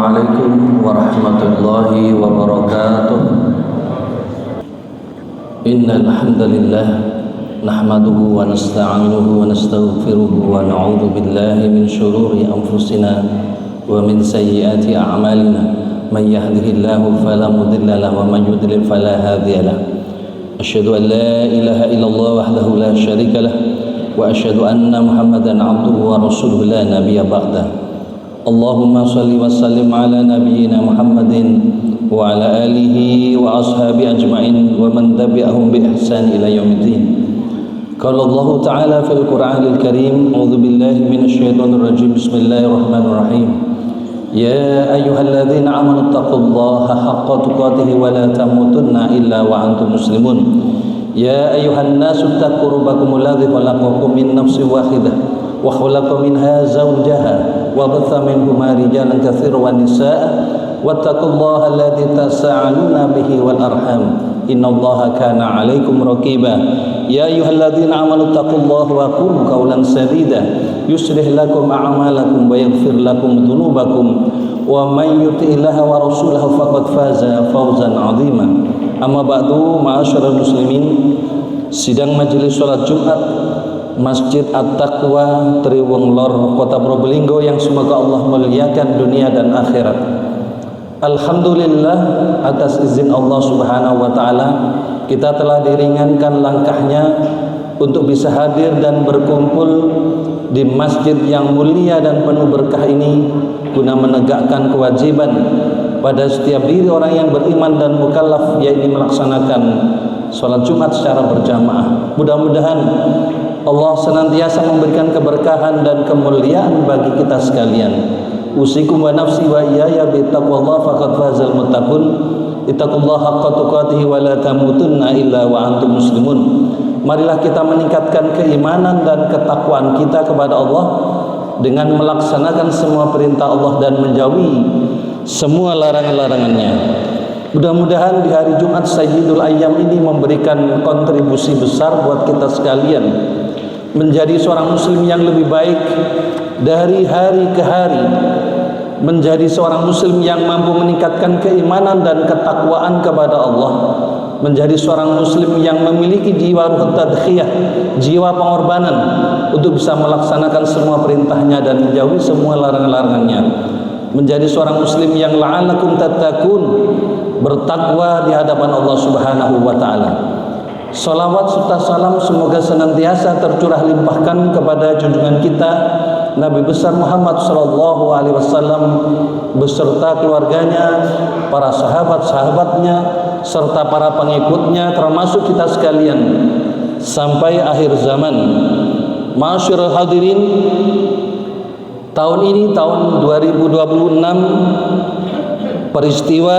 Assalamualaikum warahmatullahi wabarakatuh. Innal hamdalillah nahmaduhu wa nasta'inuhu wa nastaghfiruhu wa na'udzu billahi min shururi anfusina wa min sayyiati a'malina. Man yahdihillahu fala mudilla lahu wa man yudlil fala hadiya lahu. Asyhadu an la ilaha illallah wahdahu la syarika lah wa asyhadu anna Muhammadan 'abduhu wa rasuluhu la nabiyya ba'da. Allahumma salli wa sallim ala nabiyyina Muhammadin wa ala alihi wa ashabi ajma'in wa man tabi'ahum bi ihsan ila yaumiddin. Qala Allah Ta'ala fil Qur'anil Karim, a'udzu billahi minasy syaithanir rajim. Bismillahirrahmanirrahim. Ya ayyuhalladzina amanu taqullaha haqqa tuqatih wa la tamutunna illa wa antum muslimun. Ya ayyuhan nasu taqu rabbakumul ladzi khalaqakum min nafsin wahidah wa khalaqa minha zawjaha wa batha minhuma rijalan katsiran wa nisaa wattaqullaha alladzi tasaaluna bihi wal arham innallaha kana 'alaikum raqiba. Ya ayyuhalladzina amanu taqullaha wa qulu qawlan sadida yuslih lakum a'malakum wa yaghfir lakum dhunubakum wa may yuti'illaha wa rasulahu faqad faza fawzan 'azima. Amma ba'du, ma'asyiral muslimin, sidang majelis salat Jumat Masjid At-Taqwa Triwung Lor Kota Probolinggo yang semoga Allah muliakan dunia dan akhirat. Alhamdulillah, atas izin Allah Subhanahu wa taala kita telah diringankan langkahnya untuk bisa hadir dan berkumpul di masjid yang mulia dan penuh berkah ini guna menegakkan kewajiban pada setiap diri orang yang beriman dan mukallaf, yaitu melaksanakan sholat Jumat secara berjamaah. Mudah-mudahan Allah senantiasa memberikan keberkahan dan kemuliaan bagi kita sekalian. Usikum wa nafsi wa iyaya bittaqwallah faqad fazal muttaqun. Ittaqullaha haqqa tuqatih wa la tamutunna illa wa antum muslimun. Marilah kita meningkatkan keimanan dan ketakwaan kita kepada Allah dengan melaksanakan semua perintah Allah dan menjauhi semua larangan-larangannya. Mudah-mudahan di hari Jumat Sayyidul Ayyam ini memberikan kontribusi besar buat kita sekalian menjadi seorang muslim yang lebih baik dari hari ke hari, menjadi seorang muslim yang mampu meningkatkan keimanan dan ketakwaan kepada Allah, menjadi seorang muslim yang memiliki jiwa ruh tadkhiyah, jiwa pengorbanan untuk bisa melaksanakan semua perintahnya dan menjauhi semua larangan-larangannya, menjadi seorang muslim yang la'alakum tattaqun, bertakwa di hadapan Allah Subhanahu wa taala. Salawat serta salam semoga senantiasa tercurah limpahkan kepada junjungan kita Nabi besar Muhammad sallallahu alaihi wasallam beserta keluarganya, para sahabat-sahabatnya serta para pengikutnya termasuk kita sekalian sampai akhir zaman. Ma'asyiral hadirin, tahun ini tahun 2026 peristiwa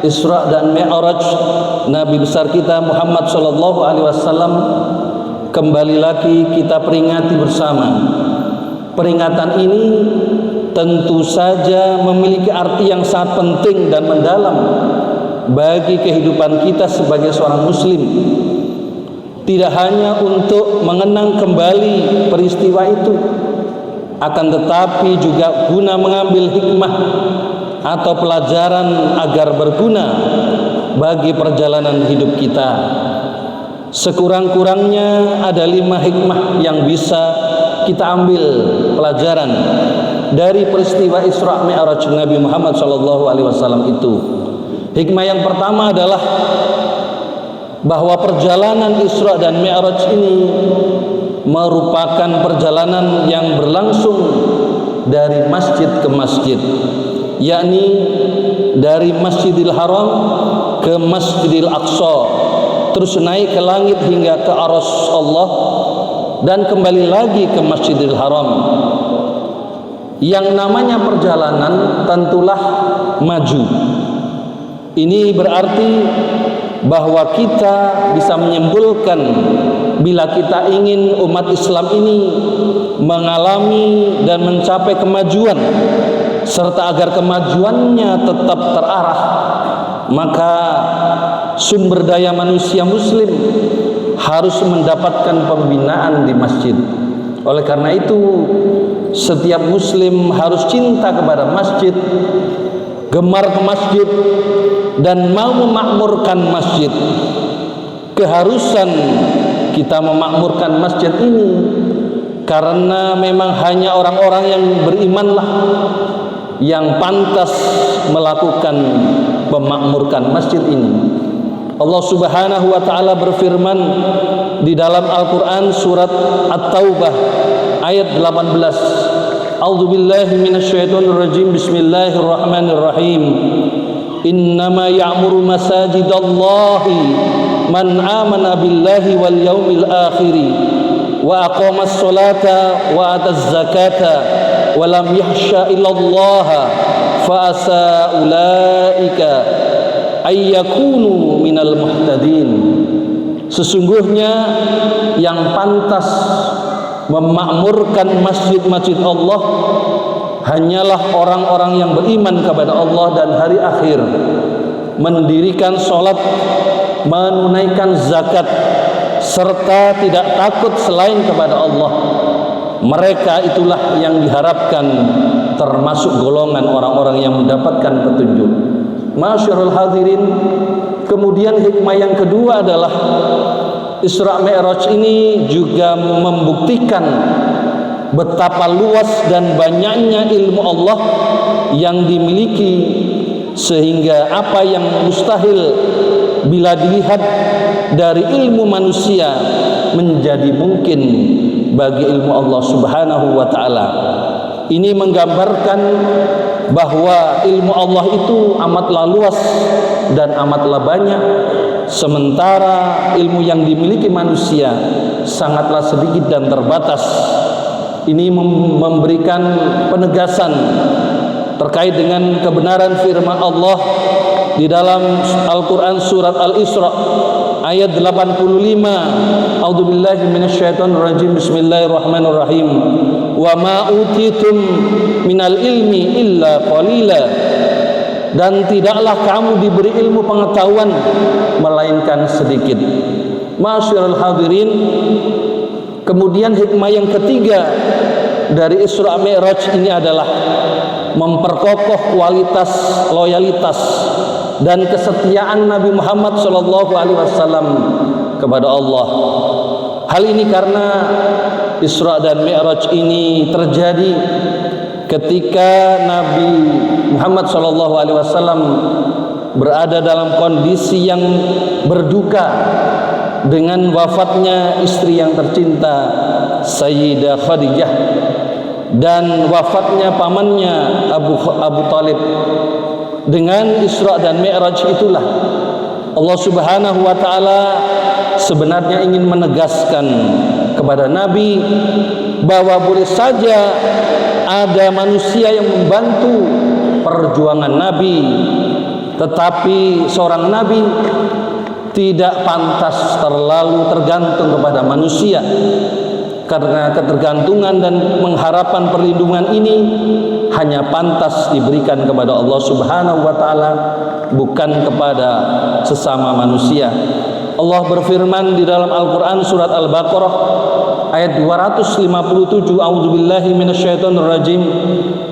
Isra dan Mi'raj Nabi besar kita Muhammad sallallahu alaihi wasallam kembali lagi kita peringati bersama. Peringatan ini tentu saja memiliki arti yang sangat penting dan mendalam bagi kehidupan kita sebagai seorang muslim. Tidak hanya untuk mengenang kembali peristiwa itu, akan tetapi juga guna mengambil hikmah atau pelajaran agar berguna bagi perjalanan hidup kita. Sekurang-kurangnya ada 5 hikmah yang bisa kita ambil pelajaran dari peristiwa Isra Mi'raj Nabi Muhammad SAW itu. Hikmah yang pertama adalah bahwa perjalanan Isra dan Mi'raj ini merupakan perjalanan yang berlangsung dari masjid ke masjid, yakni dari Masjidil Haram ke Masjidil Aqsa, terus naik ke langit hingga ke Arsy Allah dan kembali lagi ke Masjidil Haram. Yang namanya perjalanan tentulah maju. Ini berarti bahwa kita bisa menyimpulkan bila kita ingin umat Islam ini mengalami dan mencapai kemajuan serta agar kemajuannya tetap terarah, maka sumber daya manusia muslim harus mendapatkan pembinaan di masjid. Oleh karena itu, setiap muslim harus cinta kepada masjid, gemar ke masjid, dan mau memakmurkan masjid. Keharusan kita memakmurkan masjid ini karena memang hanya orang-orang yang berimanlah yang pantas melakukan memakmurkan masjid ini. Allah Subhanahu wa taala berfirman di dalam Al-Qur'an surat At-Taubah ayat 18. A'udzubillahi minasyaitonir rajim. Bismillahirrahmanirrahim. Innama ya'muru masajidallahi man amana billahi wal yaumil akhir wa aqamas salata wa ataz zakata wa lam yakhsha illallaha fa asa ulaika ayyakunu minal muhtadin. Sesungguhnya yang pantas memakmurkan masjid-masjid Allah hanyalah orang-orang yang beriman kepada Allah dan hari akhir, mendirikan sholat, menunaikan zakat, serta tidak takut selain kepada Allah. Mereka itulah yang diharapkan termasuk golongan orang-orang yang mendapatkan petunjuk. Masyarul hadirin, kemudian hikmah yang kedua adalah Isra Mi'raj ini juga membuktikan betapa luas dan banyaknya ilmu Allah yang dimiliki, sehingga apa yang mustahil bila dilihat dari ilmu manusia menjadi mungkin bagi ilmu Allah Subhanahu wa taala. Ini menggambarkan bahwa ilmu Allah itu amatlah luas dan amatlah banyak, sementara ilmu yang dimiliki manusia sangatlah sedikit dan terbatas. Ini memberikan penegasan terkait dengan kebenaran firman Allah di dalam Al-Quran surat Al-Isra ayat 85. A'udzubillahi minasyaitonirrajim. Bismillahirrahmanirrahim. Wa ma utitum minal ilmi illa qalila. Dan tidaklah kamu diberi ilmu pengetahuan melainkan sedikit. Masyarul hadirin, kemudian hikmah yang ketiga dari Isra Mi'raj ini adalah memperkokoh kualitas loyalitas dan kesetiaan Nabi Muhammad SAW kepada Allah. Hal ini karena Isra dan Mi'raj ini terjadi ketika Nabi Muhammad SAW berada dalam kondisi yang berduka dengan wafatnya istri yang tercinta Sayyidah Khadijah dan wafatnya pamannya Abu Talib. Dengan Isra dan Mi'raj itulah Allah Subhanahu wa taala sebenarnya ingin menegaskan kepada Nabi bahwa boleh saja ada manusia yang membantu perjuangan Nabi, tetapi seorang Nabi tidak pantas terlalu tergantung kepada manusia, karena ketergantungan dan mengharapan perlindungan ini hanya pantas diberikan kepada Allah Subhanahu wa taala, bukan kepada sesama manusia. Allah berfirman di dalam Al-Qur'an surat Al-Baqarah ayat 257. A'udzubillahi minasyaitonirrajim.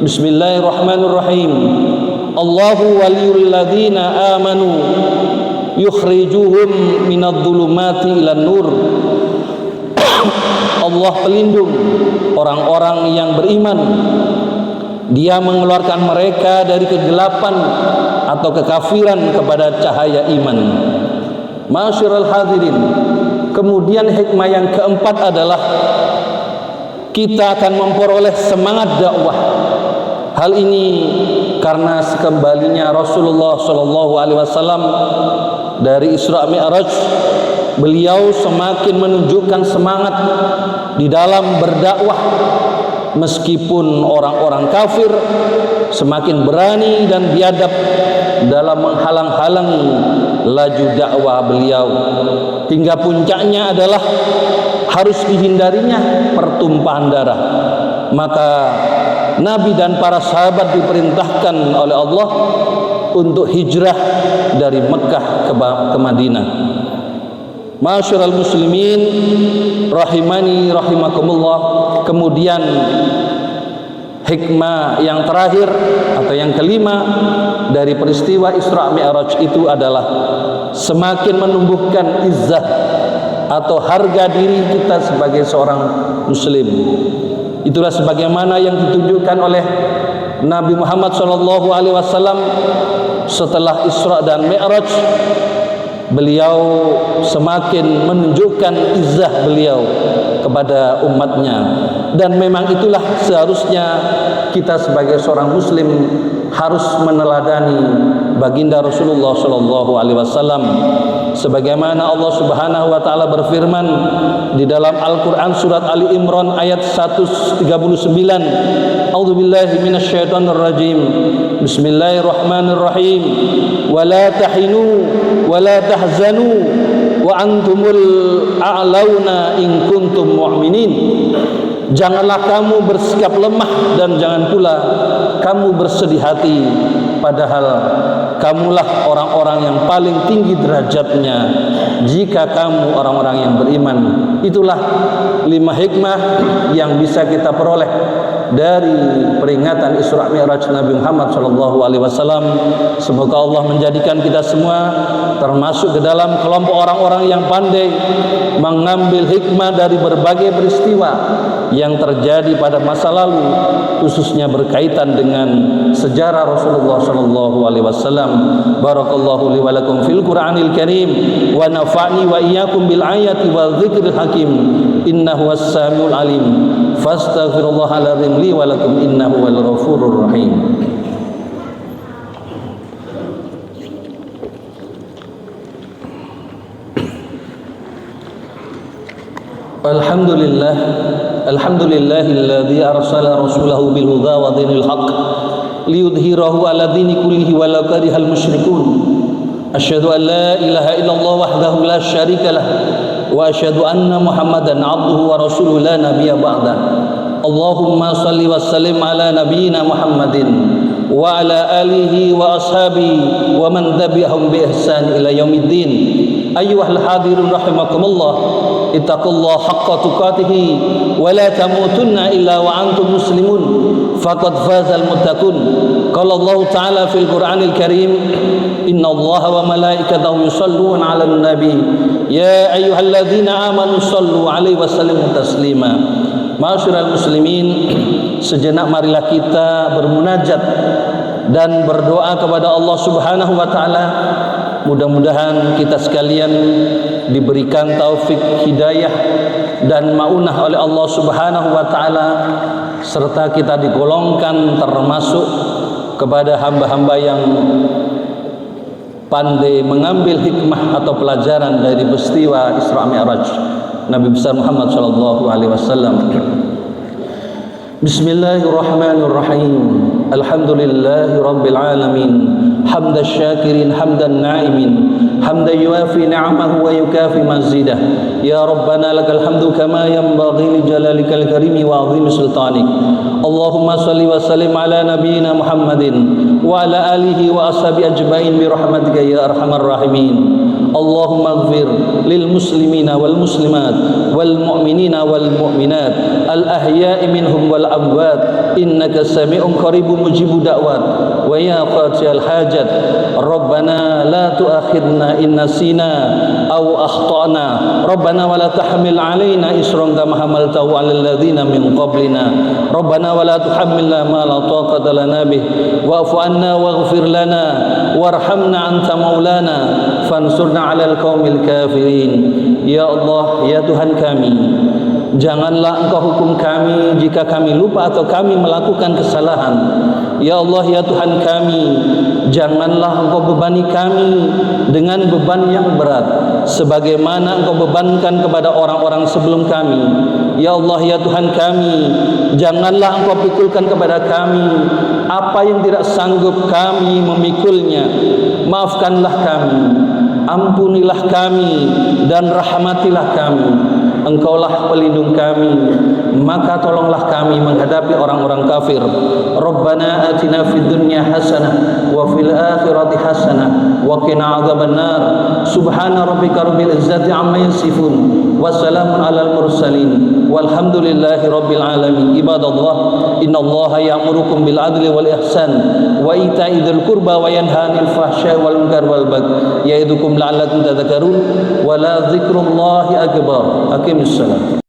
Bismillahirrahmanirrahim. Allahu waliyul ladzina amanu yukhrijuhum minadh-dhulumati ilan nur. Allah pelindung orang-orang yang beriman. Dia mengeluarkan mereka dari kegelapan atau kekafiran kepada cahaya iman. Masyarul hadirin, kemudian hikmah yang keempat adalah kita akan memperoleh semangat dakwah. Hal ini karena sekembalinya Rasulullah SAW dari Isra Mi'raj, beliau semakin menunjukkan semangat di dalam berdakwah, meskipun orang-orang kafir semakin berani dan biadab dalam menghalang-halangi laju dakwah beliau, hingga puncaknya adalah harus dihindarinya pertumpahan darah. Maka Nabi dan para sahabat diperintahkan oleh Allah untuk hijrah dari Mekah ke Madinah. Ma'asyiral muslimin rahimani rahimakumullah. Kemudian hikmah yang terakhir atau yang kelima dari peristiwa Isra Mi'raj itu adalah semakin menumbuhkan izzah atau harga diri kita sebagai seorang muslim. Itulah sebagaimana yang ditunjukkan oleh Nabi Muhammad SAW setelah Isra dan Mi'raj. Beliau semakin menunjukkan izzah beliau kepada umatnya, dan memang itulah seharusnya kita sebagai seorang muslim harus meneladani baginda Rasulullah SAW. Sebagaimana Allah Subhanahu wa taala berfirman di dalam Al-Qur'an surat Ali Imran ayat 139, A'udzubillahi minasyaitonir rajim. Bismillahirrahmanirrahim. Wala tahinu wala tahzanu wa antumul a'launa in kuntum mu'minin. Janganlah kamu bersikap lemah dan jangan pula kamu bersedih hati, padahal kamulah orang-orang yang paling tinggi derajatnya jika kamu orang-orang yang beriman. Itulah 5 hikmah yang bisa kita peroleh dari peringatan Isra Mi'raj Nabi Muhammad SAW. Semoga Allah menjadikan kita semua termasuk ke dalam kelompok orang-orang yang pandai mengambil hikmah dari berbagai peristiwa yang terjadi pada masa lalu, khususnya berkaitan dengan sejarah Rasulullah SAW. Barakallahu li wa lakum fil Qur'anil Karim wa nafa'ni wa iyyakum bil ayati wa dzikril hakim. Innahu was-sami'ul alim. Fastaghfirullahal azim li wa lakum innahu wal ghafurur rahim. Alhamdulillah, alhamdulillahilladzi arsala rasulahu bil huda wa dinil haqq liyudhhirahu ala dini kullihi walau karihal musyrikun. Asyhadu an la ilaha illallah wahdahu la syarika lah wa asyhadu anna Muhammadan abduhu wa rasuluhu la nabiyya ba'da. Allahumma salli wa sallim ala nabiyyina Muhammadin wa ala alihi wa ashabihi wa man tabi'ahum bi ihsan ila yaumiddin. Ayyuhal hadirun rahimakumullah, ittaqullaha haqqa tuqatih wa la tamutunna illa wa antum muslimun faqad fazal muttaqun. Qala Allah ta'ala fil Qur'anil Karim, innallaha wa malaikatahu yusholluna 'alan nabi ya ayyuhalladzina amanu shallu 'alaihi wa sallimu taslima. Ma'asyiral muslimin, sejenak marilah kita bermunajat dan berdoa kepada Allah Subhanahu wa taala. Mudah-mudahan kita sekalian diberikan taufik hidayah dan maunah oleh Allah Subhanahu wa taala, serta kita digolongkan termasuk kepada hamba-hamba yang pandai mengambil hikmah atau pelajaran dari peristiwa Isra Mi'raj Nabi besar Muhammad sallallahu alaihi wasallam. Bismillahirrahmanirrahim. Alhamdulillahi rabbil alamin. Hamdan syakirin hamdan na'imin, hamdan yuafi ni'amahu wa yukafi mazidah. Ya Rabbana lakal hamdu kama yanbaghi li jalalikal karimi wa 'azimi sultanik. Allahumma salli wa sallim ala nabiyyina Muhammadin wa ala alihi wa ashabi ajmain bi rahmatika ya arhamar rahimin. Allahumma ighfir lil muslimina wal muslimat wal mu'minina wal mu'minat al ahya'i minhum wal amwat innaka sami'un qaribun mujibud da'wat wa ya qatiyal hajat. Rabbana la tu'akhidna in nasina aw akhtana. Rabbana wa la tahmil 'alaina isran kama hamaltahu 'alal ladzina min qablina. Rabbana wa la tuhammilna ma la taqata lana bih wa'fu 'anna waghfir lana warhamna anta maulana fansurna 'alal qaumil kafirin. Ya Allah, ya Tuhan kami, janganlah Engkau hukum kami jika kami lupa atau kami melakukan kesalahan. Ya Allah, ya Tuhan kami, janganlah Engkau bebani kami dengan beban yang berat sebagaimana Engkau bebankan kepada orang-orang sebelum kami. Ya Allah, ya Tuhan kami, janganlah Engkau pikulkan kepada kami apa yang tidak sanggup kami memikulnya. Maafkanlah kami, ampunilah kami, dan rahmatilah kami. Engkaulah pelindung kami, maka tolonglah kami menghadapi orang-orang kafir. Rabbana atina fid dunya hasanah wa fil akhirati hasanah wa qina adzabannar. Subhana rabbika rabbil izzati amma yasifun wa salamun alal mursalin walhamdulillahi rabbil alamin. Ibadallah, innallaha ya'murukum bil adli wal ihsan wa ita'i dzil qurba wa yanha 'anil fahsya'i wal munkar wal baghi ya'idukum la'allakum tadhakkarun wa la dzikrullahi akbar. Aqimissalam.